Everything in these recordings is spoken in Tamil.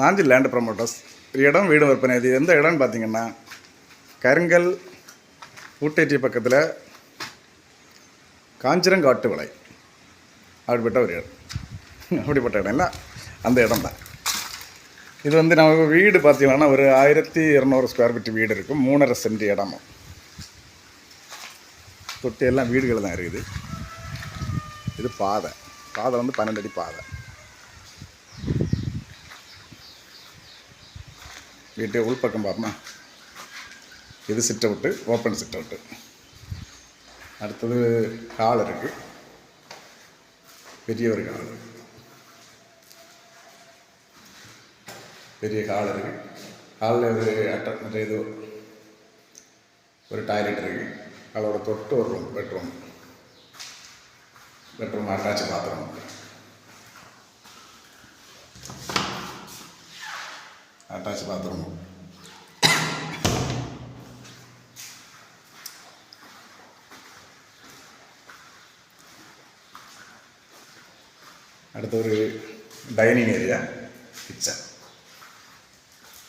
நாஞ்சில் லேண்ட் ப்ரமோட்டர்ஸ் இடம் வீடு விற்பனை. இது எந்த இடம்னு பார்த்தீங்கன்னா கருங்கல் ஊட்டேற்றி பக்கத்தில் காஞ்சிரங்காட்டு வலை அப்படிப்பட்ட ஒரு இடம். அப்படிப்பட்ட இடம் இல்லை, அந்த இடம் தான் இது. நம்ம வீடு பார்த்தீங்கன்னா ஒரு 1200 ஸ்கொயர் ஃபீட் வீடு இருக்கும். 3.5 சென்ட் இடமும் தொட்டி எல்லாம் வீடுகள் தான் இருக்குது. இது பாதை 12 அடி பாதை. வீட்டு உள்பக்கம் பார்த்தோம்னா இது chit out, open chit out. அடுத்தது ஹால் இருக்குது, பெரிய ஒரு ஹால், பெரிய ஹால் இருக்குது. ஹாலில் ஒரு இது ஒரு டாய்லெட் இருக்குது. அதோட தொட்டு ஒரு ரூம், பெட்ரூம் அட்டாச் பாத்ரூம். அடுத்த ஒரு டைனிங் ஏரியா, கிச்சன்,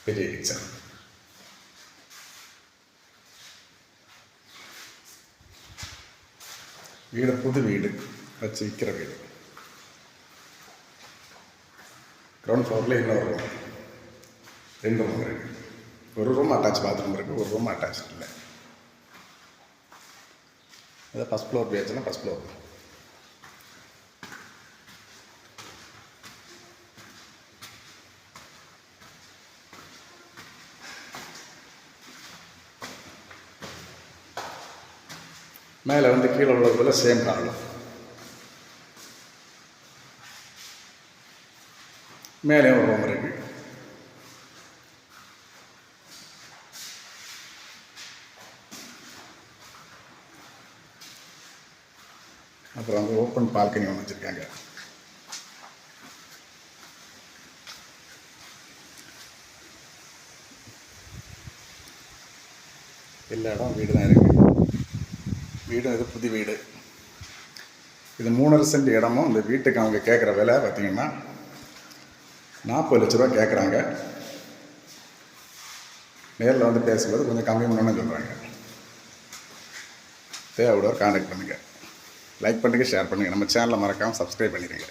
பெரிய கிச்சன். வீடு புது வீடு வச்சு விற்கிற வீடு. கிரவுண்ட் ஃப்ளோரில் இன்னொரு ரூம், 2 ரூம் இருக்குது. ஒரு ரூம் அட்டாச் பாத்ரூம் இருக்குது, ஒரு ரூம் அட்டாச் இல்லை. அதை ஃபஸ்ட் ஃப்ளோர் பேச்சுன்னா ஃபஸ்ட் ஃப்ளோர். மேலே கீழே உள்ளது போல் சேம் ஹால். மேலேயும் ஒரு ரூம் இருக்குது. அப்புறம் ஓப்பன் பால்கனி ஒன்று வச்சுருக்காங்க. எல்லா இடம் வீடு தான் இருக்குது. வீடும் இது புது வீடு. இது 3.5 சென்ட் இடமும். இந்த வீட்டுக்கு அவங்க கேட்குற விலை பார்த்திங்கன்னா 40 லட்ச ரூபா கேட்குறாங்க. நேரில் பேசும்போது கொஞ்சம் கம்மி பண்ணணும்னு சொல்கிறாங்க. தேவையோட கான்டாக்ட் பண்ணுங்கள். லைக் பண்ணுங்கள், ஷேர் பண்ணுங்கள். நம்ம சேனலை மறக்காமல் சப்ஸ்கிரைப் பண்ணிடுங்க.